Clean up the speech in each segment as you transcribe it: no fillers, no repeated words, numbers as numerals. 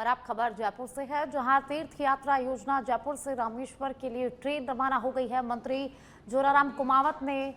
और अब खबर जयपुर से है, जहां तीर्थ यात्रा योजना जयपुर से रामेश्वर के लिए ट्रेन रवाना हो गई है। मंत्री जोराराम कुमावत ने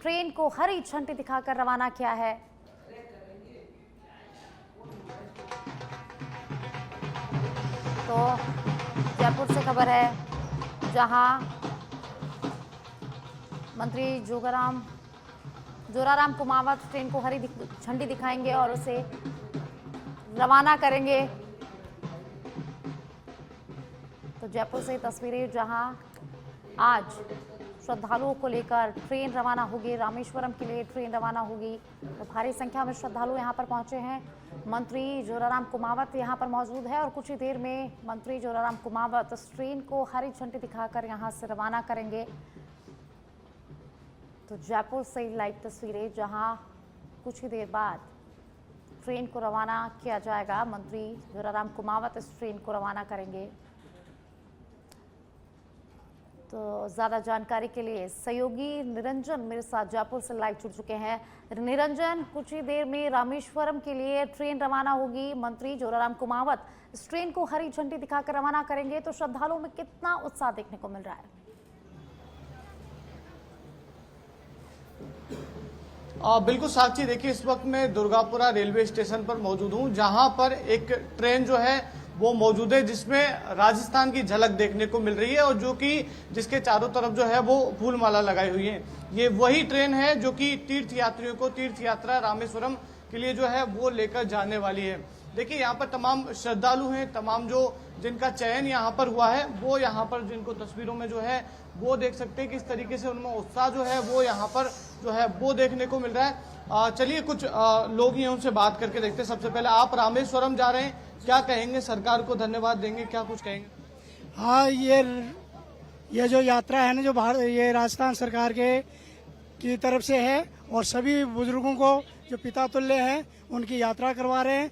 ट्रेन को हरी झंडी दिखाकर रवाना किया है। तो जयपुर से खबर है, जहां मंत्री जोराराम कुमावत ट्रेन को हरी झंडी दिखाएंगे और उसे रवाना करेंगे। तो जयपुर से तस्वीरें, जहां आज श्रद्धालुओं को लेकर ट्रेन रवाना होगी, रामेश्वरम के लिए ट्रेन रवाना होगी। तो भारी संख्या में श्रद्धालु यहां पर पहुंचे हैं। मंत्री जोराराम कुमावत यहां पर मौजूद है और कुछ ही देर में मंत्री जोराराम कुमावत इस ट्रेन को हरी झंडी दिखाकर यहां से रवाना करेंगे। तो जयपुर से लाइव तस्वीरें, जहां कुछ ही देर बाद ट्रेन को रवाना किया जाएगा। मंत्री जोराराम कुमावत इस ट्रेन को रवाना करेंगे। तो ज़्यादा जानकारी के लिए सहयोगी निरंजन मेरे साथ जयपुर से लाइव जुड़ चुके हैं। निरंजन, कुछ ही देर में रामेश्वरम के लिए ट्रेन रवाना होगी। मंत्री जोराराम कुमावत इस ट्रेन को हरी झंडी दिखाकर रवाना करेंगे। तो श्रद्धालुओं में कितना उत्साह देखने को मिल रहा है? बिल्कुल साक्षी, देखिए इस वक्त मैं दुर्गापुरा रेलवे स्टेशन पर मौजूद हूं, जहां पर एक ट्रेन जो है वो मौजूद है, जिसमें राजस्थान की झलक देखने को मिल रही है और जो कि जिसके चारों तरफ जो है वो फूल माला लगाई हुई है। ये वही ट्रेन है जो कि तीर्थ यात्रियों को तीर्थ यात्रा रामेश्वरम के लिए जो है वो लेकर जाने वाली है। देखिए यहाँ पर तमाम श्रद्धालु हैं, तमाम जो जिनका चयन यहाँ पर हुआ है वो यहाँ पर जिनको तस्वीरों में जो है वो देख सकते हैं किस तरीके से उनमें उत्साह जो है वो यहाँ पर जो है वो देखने को मिल रहा है। चलिए कुछ लोग हैं उनसे बात करके देखते हैं। सबसे पहले आप रामेश्वरम जा रहे हैं, क्या कहेंगे? सरकार को धन्यवाद देंगे, क्या कुछ कहेंगे? हाँ, ये जो यात्रा है ना, जो ये राजस्थान सरकार की तरफ से है और सभी बुजुर्गों को जो पिता तुल्य हैं उनकी यात्रा करवा रहे हैं।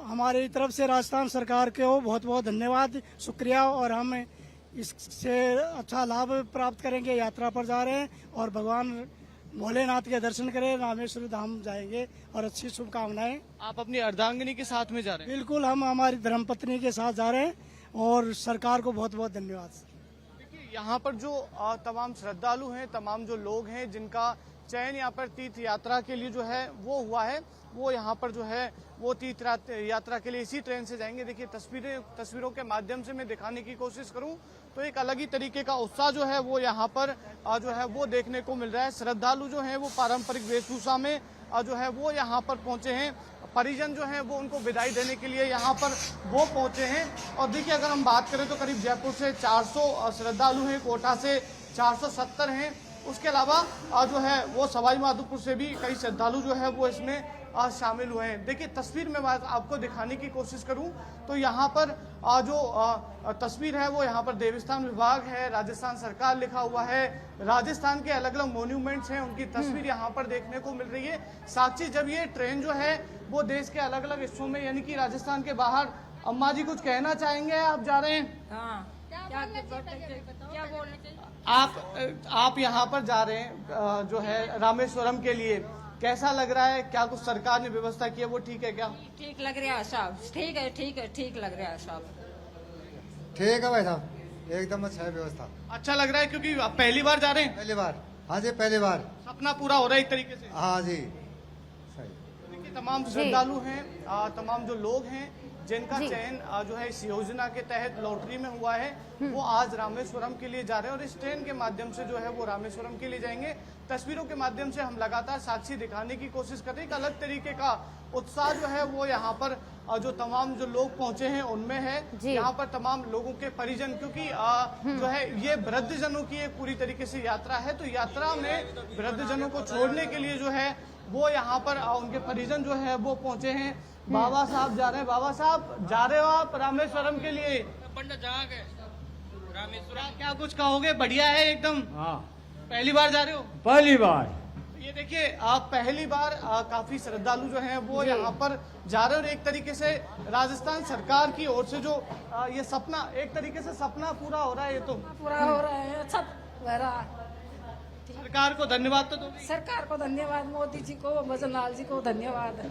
हमारी तरफ से राजस्थान सरकार को बहुत बहुत धन्यवाद, शुक्रिया। और हम इससे अच्छा लाभ प्राप्त करेंगे। यात्रा पर जा रहे हैं और भगवान भोलेनाथ के दर्शन करें, रामेश्वर धाम जाएंगे और अच्छी शुभकामनाएं। आप अपनी अर्धांगिनी के साथ में जा रहे हैं? बिल्कुल, हम हमारी धर्मपत्नी के साथ जा रहे हैं और सरकार को बहुत बहुत धन्यवाद। देखिए यहाँ पर जो तमाम श्रद्धालु हैं, तमाम जो लोग हैं जिनका चयन यहाँ पर तीर्थ यात्रा के लिए जो है वो हुआ है, वो यहाँ पर जो है वो तीर्थ यात्रा के लिए इसी ट्रेन से जाएंगे। देखिए तस्वीरों के माध्यम से मैं दिखाने की कोशिश करूं तो एक अलग ही तरीके का उत्साह जो है वो यहाँ पर जो है वो देखने को मिल रहा है। श्रद्धालु जो हैं वो पारंपरिक वेशभूषा में जो है वो यहाँ पर पहुंचे हैं। परिजन जो हैं वो उनको विदाई देने के लिए यहाँ पर वो पहुंचे हैं। और देखिए अगर हम बात करें तो करीब जयपुर से 400 श्रद्धालु हैं, कोटा से 470 हैं। उसके अलावा जो है वो सवाई माधोपुर से भी कई श्रद्धालु जो है वो इसमें शामिल हुए हैं। देखिए तस्वीर में आपको दिखाने की कोशिश करूं तो यहाँ पर जो तस्वीर है वो यहाँ पर देवस्थान विभाग है, राजस्थान सरकार लिखा हुआ है, राजस्थान के अलग अलग मॉन्यूमेंट्स हैं उनकी तस्वीर यहाँ पर देखने को मिल रही है। साक्षी, जब ये ट्रेन जो है वो देश के अलग अलग हिस्सों में यानी कि राजस्थान के बाहर, अम्मा जी कुछ कहना चाहेंगे? आप जा रहे हैं? हाँ। क्या बोलना चाहिए? आप यहाँ पर जा रहे हैं जो है रामेश्वरम के लिए, कैसा लग रहा है? क्या कुछ सरकार ने व्यवस्था की है वो ठीक है क्या? ठीक लग रहा है साहब, ठीक है ठीक लग रहा है साहब। ठीक है भाई साहब, एकदम अच्छा है व्यवस्था। अच्छा लग रहा है क्योंकि आप पहली बार जा रहे हैं? पहली बार। हाँ जी, पहली बार। सपना पूरा हो रहा है एक तरीके से। हाँ जी, सही। देखिए तमाम श्रद्धालु हैं, तमाम जो लोग हैं जिनका चयन जो है इस योजना के तहत लॉटरी में हुआ है वो आज रामेश्वरम के लिए जा रहे हैं और इस ट्रेन के माध्यम से जो है वो रामेश्वरम के लिए जाएंगे। तस्वीरों के माध्यम से हम लगातार साक्षी दिखाने की कोशिश कर रहे हैं। एक अलग तरीके का उत्साह जो है वो यहाँ पर जो तमाम जो लोग पहुंचे हैं उनमें है। यहाँ पर तमाम लोगों के परिजन, क्योंकि जो है ये वृद्धजनों की एक पूरी तरीके से यात्रा है, तो यात्रा में वृद्धजनों को छोड़ने के लिए जो है वो यहाँ पर उनके परिजन जो है वो पहुंचे हैं। बाबा साहब जा रहे हैं। बाबा साहब जा रहे हो आप रामेश्वरम के लिए? रामेश्वरम क्या कुछ कहोगे? बढ़िया है एकदम। हाँ, पहली बार जा रहे हो? पहली बार। ये देखिए आप पहली बार काफी श्रद्धालु जो हैं वो यहाँ पर जा रहे हैं और एक तरीके से राजस्थान सरकार की ओर से जो ये सपना, एक तरीके से सपना पूरा हो रहा है। ये तो पूरा हो रहा है, अच्छा लग रहा है। सरकार को धन्यवाद तो दो। सरकार को धन्यवाद, मोदी जी को, भजन लाल जी को धन्यवाद।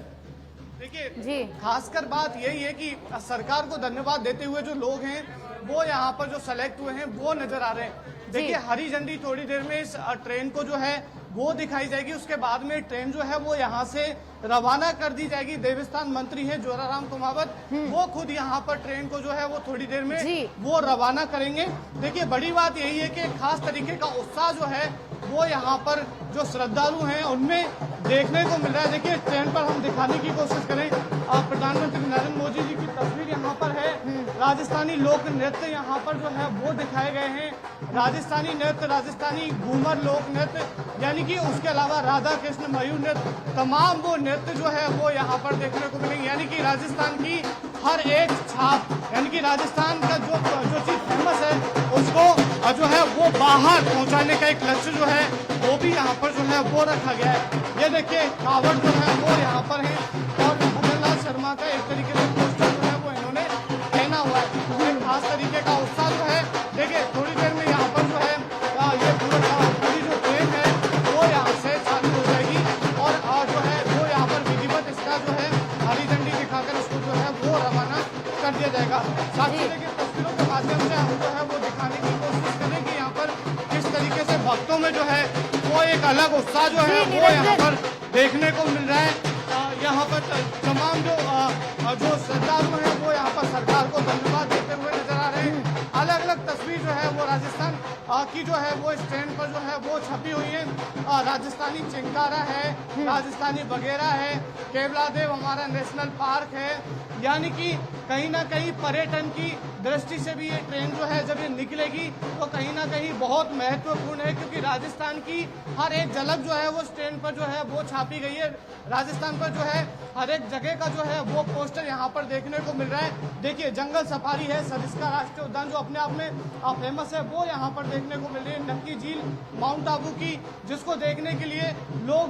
देखिए जी खासकर बात यही है कि सरकार को धन्यवाद देते हुए जो लोग हैं वो यहाँ पर जो सेलेक्ट हुए हैं वो नजर आ रहे हैं। देखिए हरी झंडी थोड़ी देर में इस ट्रेन को जो है वो दिखाई जाएगी, उसके बाद में ट्रेन जो है वो यहाँ से रवाना कर दी जाएगी। देवस्थान मंत्री हैं जोराराम कुमावत, वो खुद यहाँ पर ट्रेन को जो है वो थोड़ी देर में वो रवाना करेंगे। देखिए बड़ी बात यही है कि खास तरीके का उत्साह जो है वो यहाँ पर जो श्रद्धालु हैं उनमें देखने को मिल रहा है। देखिए ट्रेन पर हम दिखाने की कोशिश करें, प्रधानमंत्री नरेंद्र मोदी जी की तस्वीर यहाँ पर है। राजस्थानी लोक नृत्य यहाँ पर जो है वो दिखाए गए हैं। राजस्थानी नृत्य, राजस्थानी घूमर लोक नृत्य, यानी कि उसके अलावा राधा कृष्ण मयूर नृत्य, तमाम वो नृत्य जो है वो यहाँ पर देखने को मिलेंगे। यानी कि राजस्थान की हर एक छाप, यानी कि राजस्थान का जो चीज फेमस है उसको जो है वो बाहर पहुंचाने का एक लक्ष्य जो है वो भी यहाँ पर जो है वो रखा गया है। ये देखिए कावड़ जो है वो यहाँ पर है और भूपेंद्र शर्मा का एक तरीके से पोस्टर जो है वो इन्होंने पहना हुआ है। एक खास तरीके का उत्साह जो है, देखिए थोड़ी देर में यहाँ पर जो है ये पूरी जो ट्रेन है वो यहाँ से चालू हो जाएगी और जो है वो यहाँ पर विधिवत इसका जो है हरी झंडी दिखाकर इसको जो है वो रवाना कर दिया जाएगा। साथ ही देखिए तस्वीरों के माध्यम से हम जो है वो दिखाने की कोशिश करें कि यहाँ पर किस तरीके से भक्तों में जो है वो एक अलग उत्साह जो है वो यहाँ पर देखने को मिल रहा है। यहाँ पर तमाम जो श्रद्धालु हैं वो यहाँ पर सरकार को धन्यवाद देते हुए नजर आ रहे हैं। अलग अलग तस्वीर जो है वो राजस्थान की जो है वो इस ट्रेन पर जो है वो छपी हुई है। राजस्थानी चिंकारा है, राजस्थानी बगेरा है, केवला देव हमारा नेशनल पार्क है। यानी कि कहीं ना कहीं पर्यटन की दृष्टि से भी ये ट्रेन जो है जब ये निकलेगी तो कहीं ना कहीं बहुत महत्वपूर्ण है, क्योंकि राजस्थान की हर एक झलक जो है वो इस ट्रेन पर जो है वो छापी गई है। राजस्थान पर जो है हर एक जगह का जो है वो पोस्टर यहाँ पर देखने को मिल रहा है। देखिए जंगल सफारी है, सरिस्का राष्ट्रीय उद्यान जो अपने आप में फेमस है वो यहाँ पर देखने को मिल रही है। नक्की झील माउंट आबू की, जिसको देखने के लिए लोग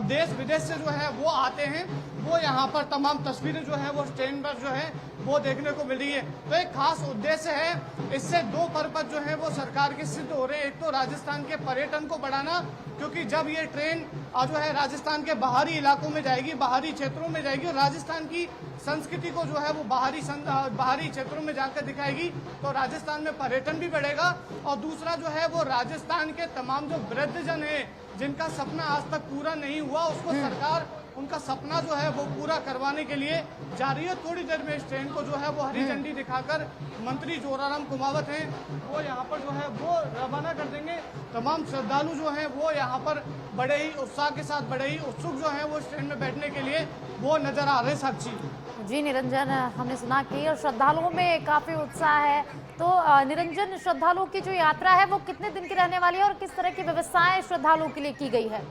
देश विदेश से जो है वो आते हैं, वो यहाँ पर तमाम तस्वीरें जो है वो ट्रेन पर जो है वो देखने को मिल रही है। तो एक खास उद्देश्य है, इससे दो पर्पज जो है वो सरकार के सिद्ध हो रहे हैं। एक तो राजस्थान के पर्यटन को बढ़ाना, क्योंकि जब ये ट्रेन जो है राजस्थान के बाहरी इलाकों में जाएगी, बाहरी क्षेत्रों में जाएगी और राजस्थान की संस्कृति को जो है वो बाहरी क्षेत्रों में जाकर दिखाएगी, तो राजस्थान में पर्यटन भी बढ़ेगा। और दूसरा जो है वो राजस्थान के तमाम जो वृद्धजन है जिनका सपना आज तक पूरा नहीं हुआ, उसको सरकार उनका सपना जो है वो पूरा करवाने के लिए जा रही है। थोड़ी देर में इस ट्रेन को जो है वो हरी झंडी दिखाकर मंत्री जोराराम कुमावत हैं वो यहाँ पर जो है वो रवाना कर देंगे। तमाम श्रद्धालु जो हैं वो यहाँ पर बड़े ही उत्साह के साथ, बड़े ही उत्सुक जो हैं वो इस ट्रेन में बैठने के लिए वो नजर आ रहे हैं। साक्षी जी निरंजन, हमने सुना कि श्रद्धालुओं में काफी उत्साह है। तो निरंजन, श्रद्धालुओं की जो यात्रा है वो कितने दिन की रहने वाली है और किस तरह की व्यवस्थाएं श्रद्धालुओं के लिए की गई है?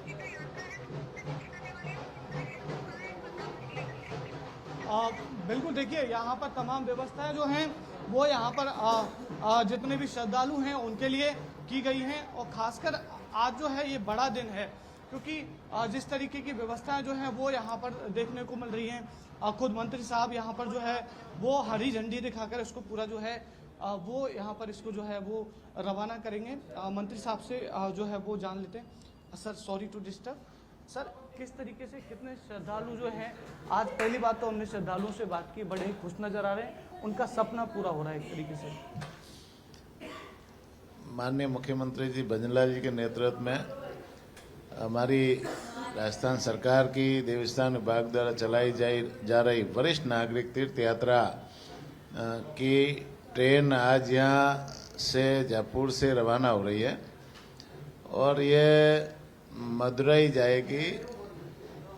बिल्कुल, देखिए यहाँ पर तमाम व्यवस्थाएं जो हैं वो यहाँ पर जितने भी श्रद्धालु हैं उनके लिए की गई हैं। और खासकर आज जो है ये बड़ा दिन है, क्योंकि जिस तरीके की व्यवस्थाएं जो हैं वो यहाँ पर देखने को मिल रही हैं। खुद मंत्री साहब यहाँ पर जो है वो हरी झंडी दिखाकर इसको पूरा जो है वो यहाँ पर इसको जो है वो रवाना करेंगे। मंत्री साहब से जो है वो जान लेते हैं। Sir, sorry to disturb sir, किस तरीके से कितने श्रद्धालु जो हैं, आज पहली बात तो हमने श्रद्धालुओं से बात की, बड़े ही खुश नजर आ रहे हैं, उनका सपना पूरा हो रहा है एक तरीके से। माननीय मुख्यमंत्री जी बंजला जी के नेतृत्व में हमारी राजस्थान सरकार की देवस्थान विभाग द्वारा चलाई जा रही वरिष्ठ नागरिक तीर्थ यात्रा की ट्रेन आज यहाँ से जयपुर से रवाना हो रही है और ये मदुरई जाएगी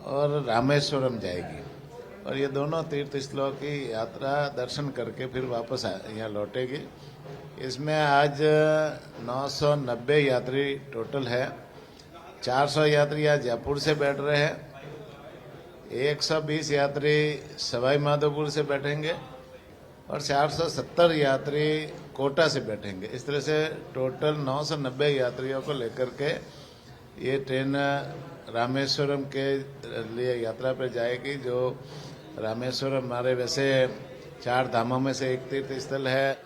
और रामेश्वरम जाएगी और ये दोनों तीर्थ स्थलों की यात्रा दर्शन करके फिर वापस यहाँ लौटेगी। इसमें आज 990 यात्री टोटल है। 400 यात्री आज जयपुर से बैठ रहे हैं, 120 यात्री सवाई माधोपुर से बैठेंगे और 470 यात्री कोटा से बैठेंगे। इस तरह से टोटल 990 यात्रियों को लेकर के ये ट्रेन रामेश्वरम के लिए यात्रा पर जाएगी। जो रामेश्वरम हमारे वैसे 4 धामों में से एक तीर्थ स्थल है,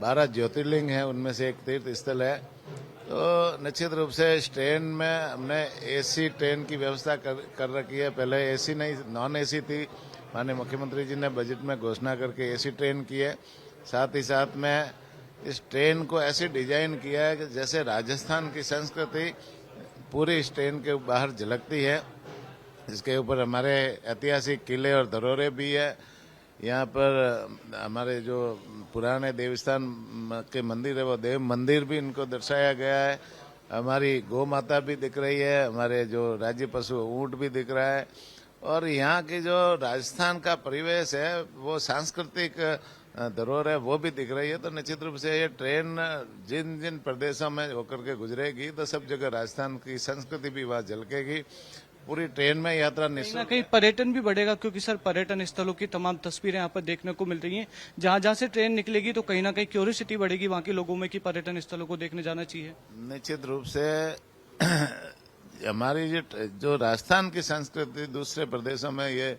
12 ज्योतिर्लिंग है, उनमें से एक तीर्थ स्थल है। तो निश्चित रूप से इस ट्रेन में हमने एसी ट्रेन की व्यवस्था कर रखी है। पहले एसी नहीं, नॉन एसी थी, माननीय मुख्यमंत्री जी ने बजट में घोषणा करके ऐसी ट्रेन की है। साथ ही साथ में इस ट्रेन को ऐसे डिजाइन किया है कि जैसे राजस्थान की संस्कृति पूरी इस ट्रेन के बाहर झलकती है। इसके ऊपर हमारे ऐतिहासिक किले और धरोहरें भी है। यहाँ पर हमारे जो पुराने देवस्थान के मंदिर है वो देव मंदिर भी इनको दर्शाया गया है। हमारी गौ माता भी दिख रही है, हमारे जो राज्य पशु ऊंट भी दिख रहा है और यहाँ की जो राजस्थान का परिवेश है वो सांस्कृतिक धरोहर है वो भी दिख रही है। तो निश्चित रूप से ये ट्रेन जिन जिन प्रदेशों में होकर के गुजरेगी तो सब जगह राजस्थान की संस्कृति भी वहाँ झलकेगी। पूरी ट्रेन में यात्रा कहीं ना निःशुल्क। कहीं पर्यटन भी बढ़ेगा, क्योंकि सर पर्यटन स्थलों की तमाम तस्वीरें यहाँ पर देखने को मिल रही हैं। जहाँ जहाँ से ट्रेन निकलेगी तो कहीं ना कहीं क्यूरियोसिटी बढ़ेगी वहाँ के लोगों में कि पर्यटन स्थलों को देखने जाना चाहिए। निश्चित रूप से हमारी जो राजस्थान की संस्कृति दूसरे प्रदेशों में ये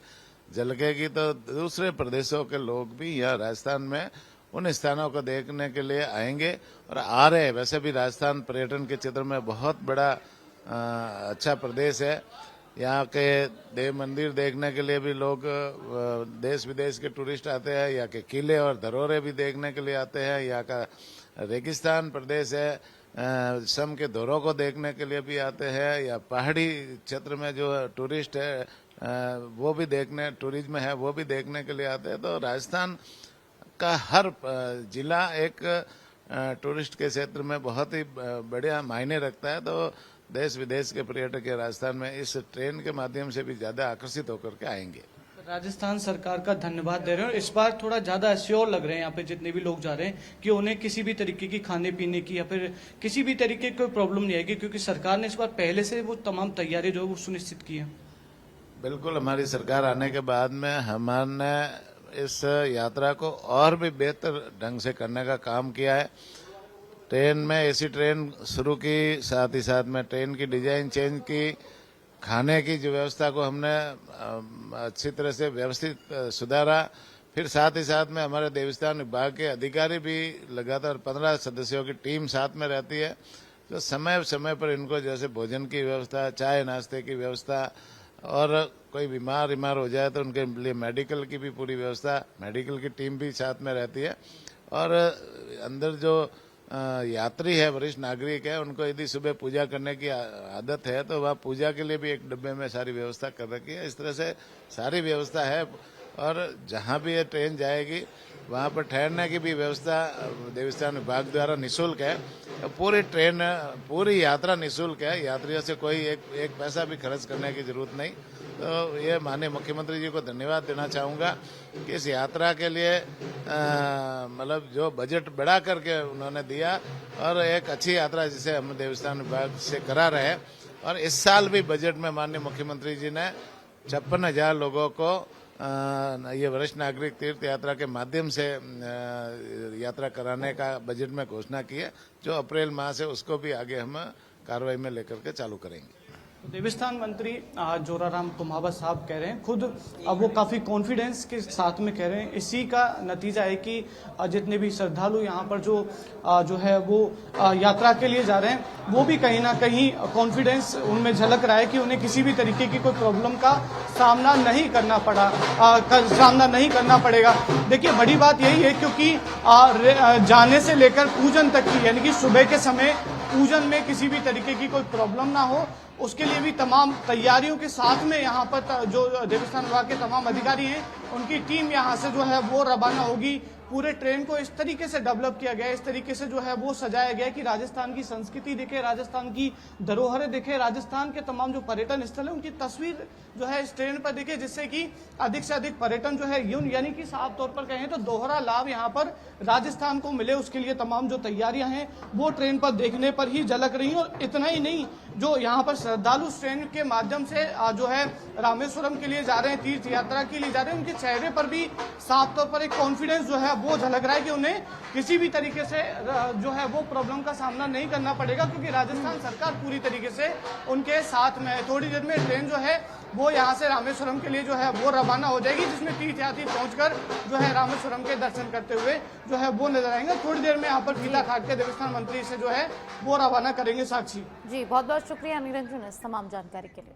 झलकेगी तो दूसरे प्रदेशों के लोग भी यहाँ राजस्थान में उन स्थानों को देखने के लिए आएंगे और आ रहे हैं। वैसे भी राजस्थान पर्यटन के क्षेत्र में बहुत बड़ा अच्छा प्रदेश है। यहाँ के देव मंदिर देखने के लिए भी लोग देश विदेश के टूरिस्ट आते हैं। यहाँ के किले और धरोहरें भी देखने के लिए आते हैं। यहाँ का रेगिस्तान प्रदेश है, सम के दौरों को देखने के लिए भी आते हैं। या पहाड़ी क्षेत्र में जो टूरिस्ट है वो भी देखने, टूरिज्म है वो भी देखने के लिए आते हैं। तो राजस्थान का हर जिला एक टूरिस्ट के क्षेत्र में बहुत ही बढ़िया मायने रखता है। तो देश विदेश के पर्यटक राजस्थान में इस ट्रेन के माध्यम से भी ज्यादा आकर्षित होकर के आएंगे। राजस्थान सरकार का धन्यवाद दे रहे हैं और इस बार थोड़ा ज्यादा एश्योर लग रहे हैं यहाँ पे जितने भी लोग जा रहे हैं कि उन्हें किसी भी तरीके की खाने पीने की या फिर किसी भी तरीके की कोई प्रॉब्लम नहीं आएगी, क्योंकि सरकार ने इस बार पहले से वो तमाम तैयारी जो है वो सुनिश्चित की है। बिल्कुल, हमारी सरकार आने के बाद में हमने इस यात्रा को और भी बेहतर ढंग से करने का काम किया है। ट्रेन में ऐसी ट्रेन शुरू की, साथ ही साथ में ट्रेन की डिजाइन चेंज की, खाने की जो व्यवस्था को हमने अच्छी तरह से व्यवस्थित सुधारा। फिर साथ ही साथ में हमारे देवस्थान विभाग के अधिकारी भी लगातार 15 सदस्यों की टीम साथ में रहती है, तो समय समय पर इनको जैसे भोजन की व्यवस्था, चाय नाश्ते की व्यवस्था और कोई बीमार हो जाए तो उनके लिए मेडिकल की भी पूरी व्यवस्था, मेडिकल की टीम भी साथ में रहती है। और अंदर जो यात्री है, वरिष्ठ नागरिक है, उनको यदि सुबह पूजा करने की आदत है तो वह पूजा के लिए भी एक डब्बे में सारी व्यवस्था कर रखी है। इस तरह से सारी व्यवस्था है और जहां भी ये ट्रेन जाएगी वहां पर ठहरने की भी व्यवस्था देवस्थान विभाग द्वारा निःशुल्क है। पूरी ट्रेन, पूरी यात्रा निःशुल्क है, यात्रियों से कोई एक पैसा भी खर्च करने की जरूरत नहीं। तो ये माननीय मुख्यमंत्री जी को धन्यवाद देना चाहूँगा कि इस यात्रा के लिए मतलब जो बजट बढ़ा करके उन्होंने दिया और एक अच्छी यात्रा जिसे हम देवस्थान विभाग से करा रहे हैं। और इस साल भी बजट में माननीय मुख्यमंत्री जी ने 56,000 लोगों को ये वरिष्ठ नागरिक तीर्थ यात्रा के माध्यम से यात्रा कराने का बजट में घोषणा की है, जो अप्रैल माह से उसको भी आगे हम कार्रवाई में लेकर के चालू करेंगे। देवस्थान मंत्री जोराराम कुम्हावत साहब कह रहे हैं, खुद अब वो काफी कॉन्फिडेंस के साथ में कह रहे हैं। इसी का नतीजा है कि जितने भी श्रद्धालु यहाँ पर जो है वो यात्रा के लिए जा रहे हैं वो भी कहीं ना कहीं कॉन्फिडेंस उनमें झलक रहा है कि उन्हें किसी भी तरीके की कोई प्रॉब्लम का सामना नहीं करना पड़ेगा। देखिए बड़ी बात यही है क्योंकि जाने से लेकर पूजन तक की, यानी कि सुबह के समय पूजन में किसी भी तरीके की कोई प्रॉब्लम ना हो, उसके लिए भी तमाम तैयारियों के साथ में यहाँ पर जो देवस्थान विभाग के तमाम अधिकारी हैं उनकी टीम यहाँ से जो है वो रवाना होगी। पूरे ट्रेन को इस तरीके से डेवलप किया गया, इस तरीके से जो है वो सजाया गया कि राजस्थान की संस्कृति दिखे, राजस्थान की धरोहरें दिखे, राजस्थान के तमाम जो पर्यटन स्थल है उनकी तस्वीर जो है इस ट्रेन पर दिखे, जिससे कि अधिक से अधिक पर्यटन जो है यानी कि साफ तौर पर कहें तो दोहरा लाभ यहाँ पर राजस्थान को मिले। उसके लिए तमाम जो तैयारियां हैं वो ट्रेन पर देखने पर ही झलक रही हैं। और इतना ही नहीं, जो यहाँ पर श्रद्धालु ट्रेन के माध्यम से जो है रामेश्वरम के लिए जा रहे हैं, तीर्थ यात्रा के लिए जा रहे हैं, उनके चेहरे पर भी साफ तौर पर एक कॉन्फिडेंस जो है वो झलक रहा है कि उन्हें किसी भी तरीके से जो है वो प्रॉब्लम का सामना नहीं करना पड़ेगा, क्योंकि राजस्थान सरकार पूरी तरीके से उनके साथ में है। थोड़ी देर में ट्रेन जो है वो यहाँ से रामेश्वरम के लिए जो है वो रवाना हो जाएगी, जिसमें तीर्थयात्री पहुंचकर जो है रामेश्वरम के दर्शन करते हुए जो है वो नजर आएंगे। थोड़ी देर में यहाँ पर फीता काट के देवस्थान मंत्री से जो है वो रवाना करेंगे। साक्षी जी, बहुत बहुत शुक्रिया निरंजन इस तमाम जानकारी के लिए।